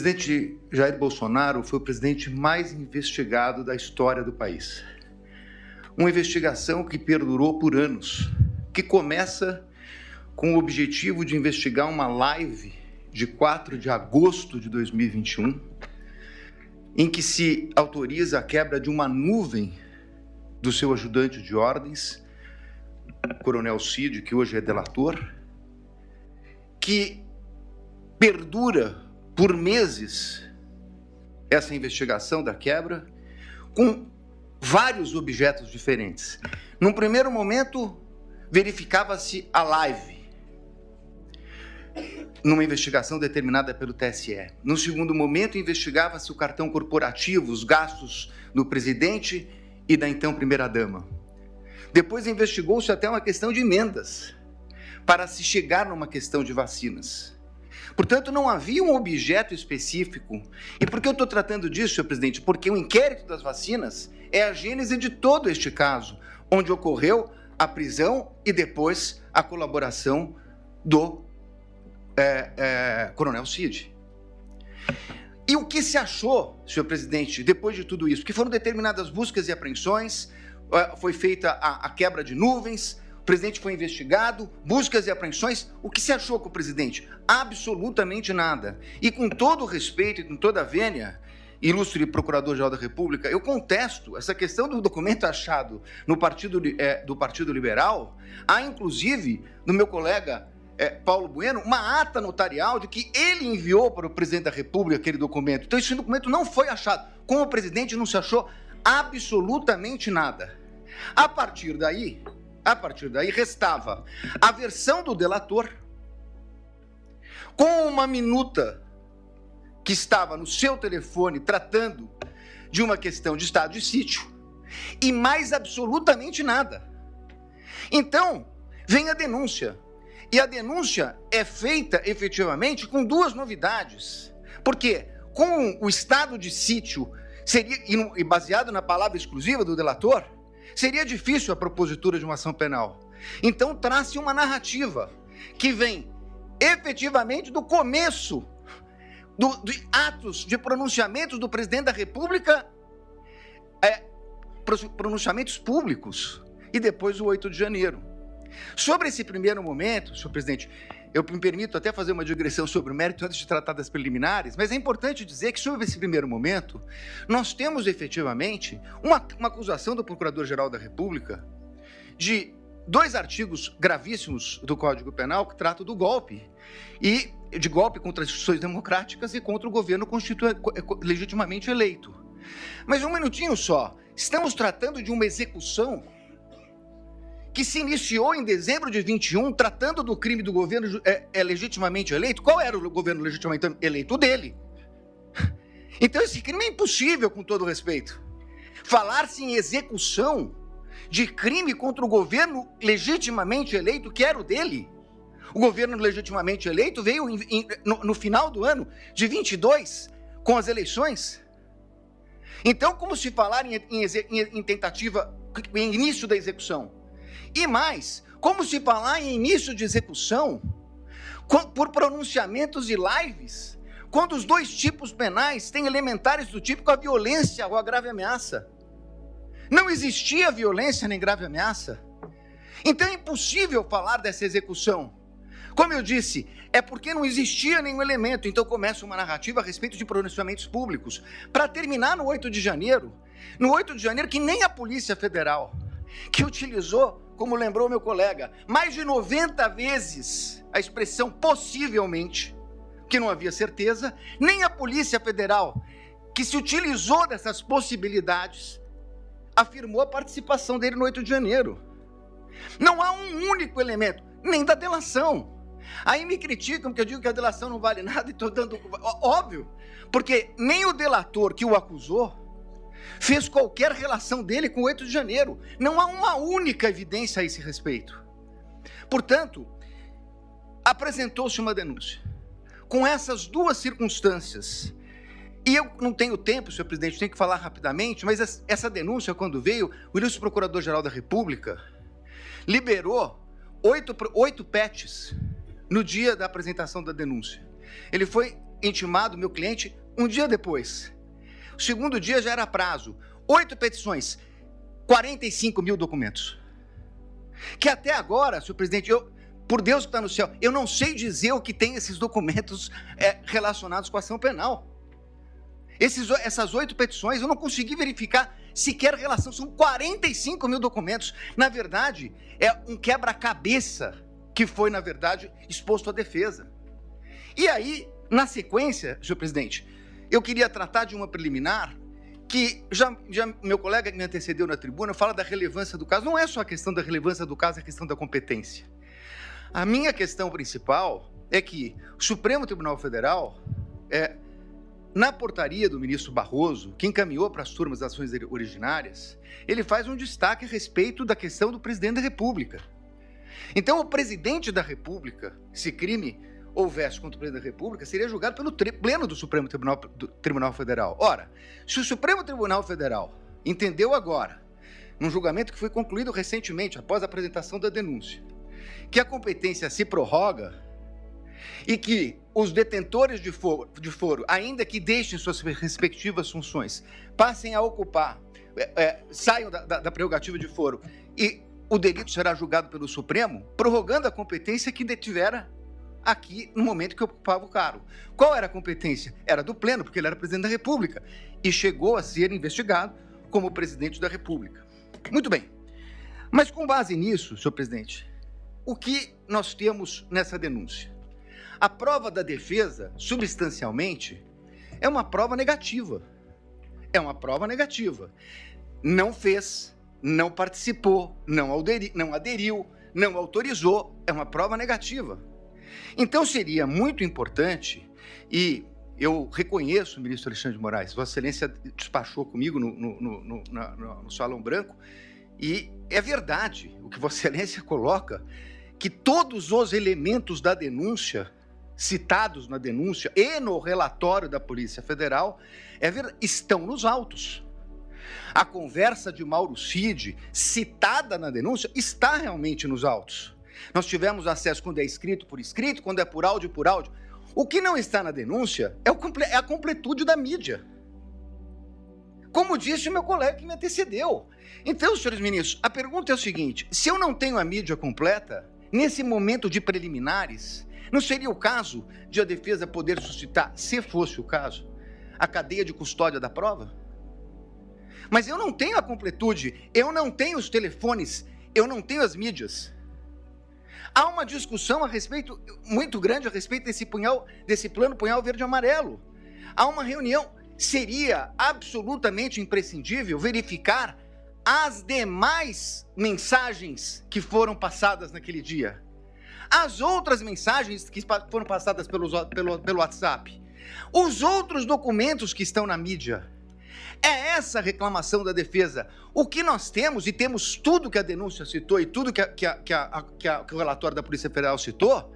presidente Jair Bolsonaro foi o presidente mais investigado da história do país. Uma investigação que perdurou por anos, que começa com o objetivo de investigar uma live de 4 de agosto de 2021, em que se autoriza a quebra de uma nuvem do seu ajudante de ordens, Coronel Cid, que hoje é delator, que perdura por meses essa investigação da quebra, com vários objetos diferentes. Num primeiro momento, verificava-se a live, numa investigação determinada pelo TSE. No segundo momento, investigava-se o cartão corporativo, os gastos do presidente e da então primeira-dama. Depois investigou-se até uma questão de emendas, para se chegar numa questão de vacinas. Portanto, não havia um objeto específico. E por que eu estou tratando disso, senhor presidente? Porque o inquérito das vacinas é a gênese de todo este caso, onde ocorreu a prisão e depois a colaboração do Coronel Cid. E o que se achou, senhor presidente, depois de tudo isso? Que foram determinadas buscas e apreensões, foi feita a quebra de nuvens, o presidente foi investigado, buscas e apreensões. O que se achou com o presidente? Absolutamente nada. E com todo o respeito e com toda a vênia, ilustre Procurador-Geral da República, eu contesto essa questão do documento achado no do Partido Liberal. Há, inclusive, no meu colega Paulo Bueno, uma ata notarial de que ele enviou para o presidente da República aquele documento. Então, esse documento não foi achado. Com o presidente não se achou absolutamente nada. A partir daí, restava a versão do delator, com uma minuta que estava no seu telefone tratando de uma questão de estado de sítio, e mais absolutamente nada. Então, vem a denúncia. E a denúncia é feita, efetivamente, com duas novidades. Porque, com o estado de sítio, e baseado na palavra exclusiva do delator, seria difícil a propositura de uma ação penal. Então, traz-se uma narrativa que vem, efetivamente, do começo de atos de pronunciamentos do presidente da República, pronunciamentos públicos, e depois o 8 de janeiro. Sobre esse primeiro momento, senhor presidente, eu me permito até fazer uma digressão sobre o mérito antes de tratar das preliminares, mas é importante dizer que sobre esse primeiro momento, nós temos efetivamente uma acusação do Procurador-Geral da República de 2 artigos gravíssimos do Código Penal que tratam do golpe, e de golpe contra as instituições democráticas e contra o governo legitimamente eleito. Mas um minutinho só, estamos tratando de uma execução que se iniciou em dezembro de 21, tratando do crime do governo legitimamente eleito. Qual era o governo legitimamente eleito? O dele. Então esse crime é impossível, com todo respeito. Falar-se em execução de crime contra o governo legitimamente eleito, que era o dele. O governo legitimamente eleito veio no final do ano de 22, com as eleições. Então, como se falar em tentativa, em início da execução? E mais, como se falar em início de execução por pronunciamentos e lives, quando os 2 tipos penais têm elementares do tipo a violência ou a grave ameaça? Não existia violência nem grave ameaça. Então é impossível falar dessa execução. Como eu disse, é porque não existia nenhum elemento. Então começa uma narrativa a respeito de pronunciamentos públicos. Para terminar no 8 de janeiro, que nem a Polícia Federal, que utilizou, como lembrou meu colega, mais de 90 vezes a expressão possivelmente, que não havia certeza, nem a Polícia Federal, que se utilizou dessas possibilidades, afirmou a participação dele no 8 de janeiro. Não há um único elemento, nem da delação. Aí me criticam porque eu digo que a delação não vale nada e estou dando... Óbvio, porque nem o delator que o acusou fez qualquer relação dele com o 8 de janeiro. Não há uma única evidência a esse respeito. Portanto, apresentou-se uma denúncia. Com essas 2 circunstâncias, e eu não tenho tempo, senhor presidente, tenho que falar rapidamente, mas essa denúncia, quando veio, o ilustre Procurador-Geral da República liberou 8 PETs no dia da apresentação da denúncia. Ele foi intimado meu cliente um dia depois. O segundo dia já era prazo. 8 petições, 45 mil documentos. Que até agora, senhor presidente, por Deus que está no céu, eu não sei dizer o que tem esses documentos relacionados com a ação penal. Essas 8 petições, eu não consegui verificar sequer relação, são 45 mil documentos. Na verdade, é um quebra-cabeça que foi, na verdade, exposto à defesa. E aí, na sequência, senhor presidente, eu queria tratar de uma preliminar que já meu colega que me antecedeu na tribuna fala da relevância do caso. Não é só a questão da relevância do caso, é a questão da competência. A minha questão principal é que o Supremo Tribunal Federal, na portaria do ministro Barroso, que encaminhou para as turmas das ações originárias, ele faz um destaque a respeito da questão do presidente da República. Então, o presidente da República, se crime houvesse contra o presidente da República, seria julgado pelo pleno do Supremo Tribunal Federal. Ora, se o Supremo Tribunal Federal entendeu agora, num julgamento que foi concluído recentemente, após a apresentação da denúncia, que a competência se prorroga e que os detentores de foro, ainda que deixem suas respectivas funções, passem a ocupar, saiam da prerrogativa de foro e o delito será julgado pelo Supremo, prorrogando a competência que detivera aqui no momento que ocupava o cargo. Qual era a competência? Era do pleno, porque ele era presidente da República e chegou a ser investigado como presidente da República. Muito bem. Mas com base nisso, senhor presidente, o que nós temos nessa denúncia? A prova da defesa, substancialmente, é uma prova negativa. É uma prova negativa. Não fez, não participou, não aderiu, não autorizou. É uma prova negativa. Então, seria muito importante, e eu reconheço, ministro Alexandre de Moraes, Vossa Excelência despachou comigo no Salão Branco, e é verdade o que Vossa Excelência coloca, que todos os elementos da denúncia, citados na denúncia e no relatório da Polícia Federal, estão nos autos. A conversa de Mauro Cid, citada na denúncia, está realmente nos autos. Nós tivemos acesso quando é escrito por escrito, quando é por áudio, por áudio. O que não está na denúncia é a completude da mídia. Como disse o meu colega que me antecedeu. Então, senhores ministros, a pergunta é o seguinte: se eu não tenho a mídia completa, nesse momento de preliminares, não seria o caso de a defesa poder suscitar, se fosse o caso, a cadeia de custódia da prova? Mas eu não tenho a completude, eu não tenho os telefones, eu não tenho as mídias. Há uma discussão muito grande a respeito desse plano punhal verde e amarelo. Há uma reunião. Seria absolutamente imprescindível verificar as demais mensagens que foram passadas naquele dia. As outras mensagens que foram passadas pelo WhatsApp. Os outros documentos que estão na mídia. É essa a reclamação da defesa. O que nós temos, e temos tudo que a denúncia citou e tudo que o relatório da Polícia Federal citou,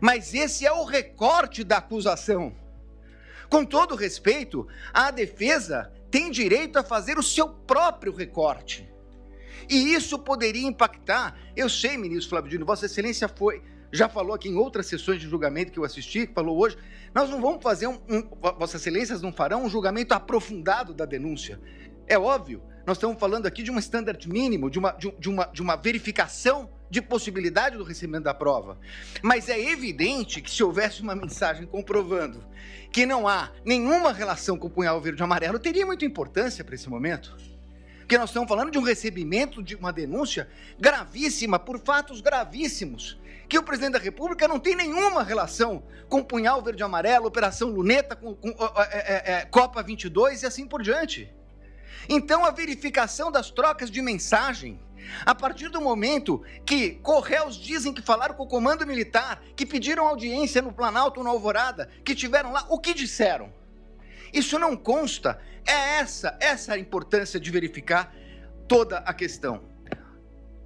mas esse é o recorte da acusação. Com todo respeito, a defesa tem direito a fazer o seu próprio recorte. E isso poderia impactar, eu sei, ministro Flávio Dino, Vossa Excelência já falou aqui em outras sessões de julgamento que eu assisti, que falou hoje, nós não vamos fazer Vossas Excelências não farão um julgamento aprofundado da denúncia. É óbvio, nós estamos falando aqui de um standard mínimo, de uma verificação de possibilidade do recebimento da prova. Mas é evidente que se houvesse uma mensagem comprovando que não há nenhuma relação com o punhal verde e amarelo, teria muita importância para esse momento. Porque nós estamos falando de um recebimento de uma denúncia gravíssima, por fatos gravíssimos, que o presidente da República não tem nenhuma relação com o punhal verde e amarelo, Operação Luneta, com Copa 22 e assim por diante. Então, a verificação das trocas de mensagem, a partir do momento que Correios dizem que falaram com o Comando Militar, que pediram audiência no Planalto ou na Alvorada, que tiveram lá, o que disseram? Isso não consta. É essa a importância de verificar toda a questão.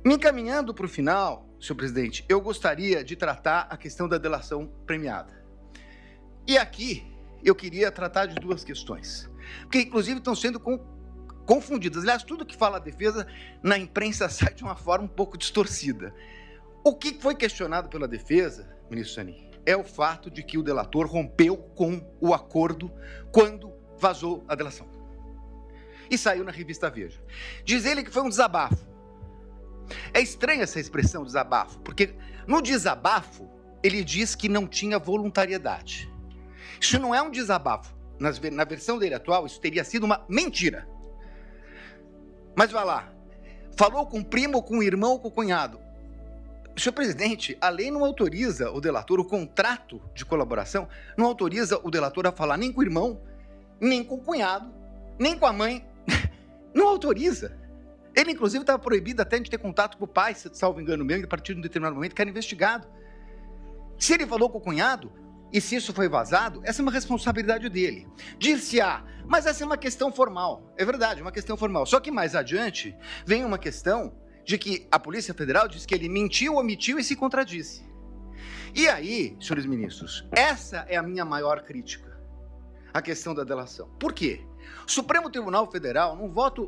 Me encaminhando para o final, senhor presidente, eu gostaria de tratar a questão da delação premiada. E aqui eu queria tratar de duas questões, porque inclusive estão sendo confundidas. Aliás, tudo que fala a defesa na imprensa sai de uma forma um pouco distorcida. O que foi questionado pela defesa, ministro Zanin, é o fato de que o delator rompeu com o acordo quando vazou a delação. E saiu na revista Veja. Diz ele que foi um desabafo. É estranha essa expressão desabafo, porque no desabafo ele diz que não tinha voluntariedade. Isso não é um desabafo. Na versão dele atual, isso teria sido uma mentira. Mas vai lá. Falou com o primo, com o irmão, com o cunhado. Senhor presidente, a lei não autoriza o delator, o contrato de colaboração, não autoriza o delator a falar nem com o irmão, nem com o cunhado, nem com a mãe. Não autoriza. Ele, inclusive, estava proibido até de ter contato com o pai, salvo engano meu, a partir de um determinado momento, que era investigado. Se ele falou com o cunhado, e se isso foi vazado, essa é uma responsabilidade dele. Dir-se-á, mas essa é uma questão formal. É verdade, uma questão formal. Só que mais adiante, vem uma questão de que a Polícia Federal diz que ele mentiu, omitiu e se contradisse. E aí, senhores ministros, essa é a minha maior crítica, a questão da delação. Por quê? O Supremo Tribunal Federal, num voto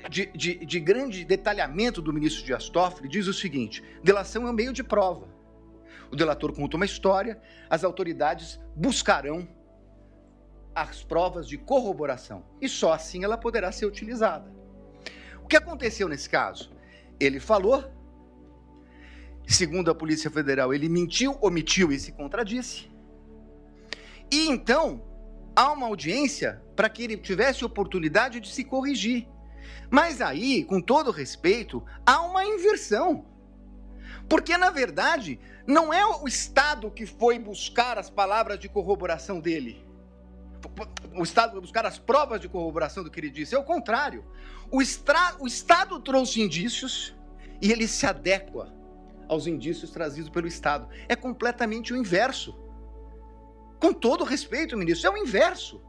de grande detalhamento do ministro Dias Toffoli, diz o seguinte: delação é um meio de prova. O delator conta uma história, as autoridades buscarão as provas de corroboração e só assim ela poderá ser utilizada. O que aconteceu nesse caso? Ele falou, segundo a Polícia Federal, ele mentiu, omitiu e se contradisse. E então, há uma audiência para que ele tivesse oportunidade de se corrigir. Mas aí, com todo respeito, há uma inversão. Porque, na verdade, não é o Estado que foi buscar as palavras de corroboração dele. O Estado foi buscar as provas de corroboração do que ele disse. É o contrário. O Estado trouxe indícios e ele se adequa aos indícios trazidos pelo Estado. É completamente o inverso. Com todo respeito, ministro, é o inverso.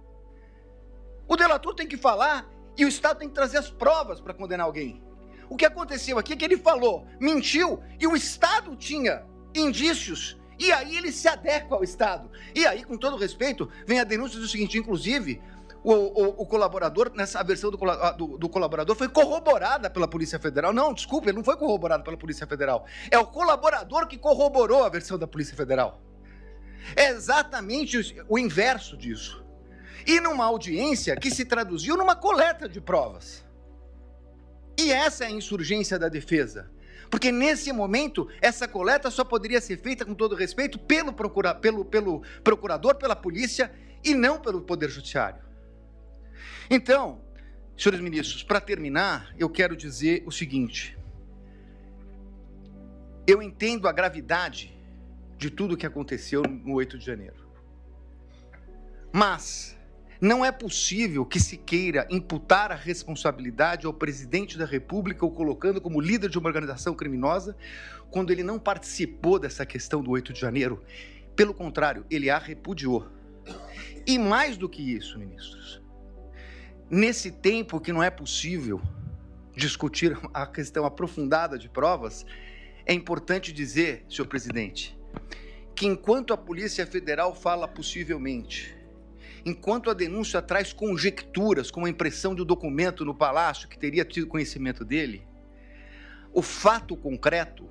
O delator tem que falar e o Estado tem que trazer as provas para condenar alguém. O que aconteceu aqui é que ele falou, mentiu, e o Estado tinha indícios, e aí ele se adequa ao Estado. E aí, com todo respeito, vem a denúncia do seguinte, inclusive, o colaborador, nessa versão do colaborador, foi corroborada pela Polícia Federal. Não, desculpa, ele não foi corroborado pela Polícia Federal. É o colaborador que corroborou a versão da Polícia Federal. É exatamente o inverso disso. E numa audiência que se traduziu numa coleta de provas. E essa é a insurgência da defesa. Porque nesse momento, essa coleta só poderia ser feita, com todo respeito, pelo procurador, pela polícia e não pelo Poder Judiciário. Então, senhores ministros, para terminar, eu quero dizer o seguinte. Eu entendo a gravidade de tudo o que aconteceu no 8 de janeiro. Mas não é possível que se queira imputar a responsabilidade ao presidente da República, o colocando como líder de uma organização criminosa, quando ele não participou dessa questão do 8 de janeiro. Pelo contrário, ele a repudiou. E mais do que isso, ministros, nesse tempo que não é possível discutir a questão aprofundada de provas, é importante dizer, senhor presidente, que enquanto a Polícia Federal fala possivelmente, enquanto a denúncia traz conjecturas, como a impressão de um documento no Palácio que teria tido conhecimento dele, o fato concreto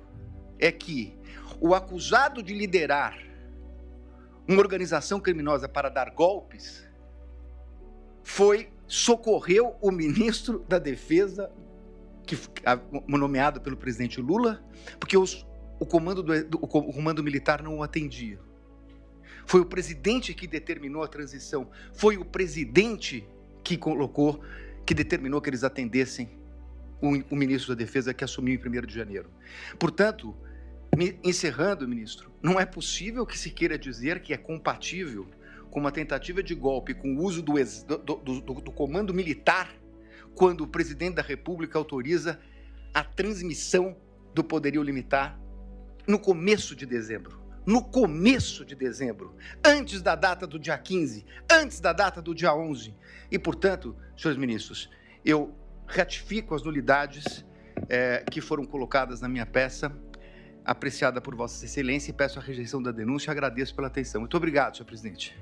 é que o acusado de liderar uma organização criminosa para dar golpes socorreu o ministro da Defesa, nomeado pelo presidente Lula, porque o comando militar não o atendia. Foi o presidente que determinou a transição. Foi o presidente que determinou que eles atendessem o ministro da Defesa que assumiu em 1º de janeiro. Portanto, encerrando, ministro, não é possível que se queira dizer que é compatível com uma tentativa de golpe, com o uso do comando militar, quando o presidente da República autoriza a transmissão do poderio limitar no começo de dezembro. No começo de dezembro, antes da data do dia 15, antes da data do dia 11. E, portanto, senhores ministros, eu ratifico as nulidades que foram colocadas na minha peça, apreciada por Vossa Excelência, e peço a rejeição da denúncia e agradeço pela atenção. Muito obrigado, senhor presidente.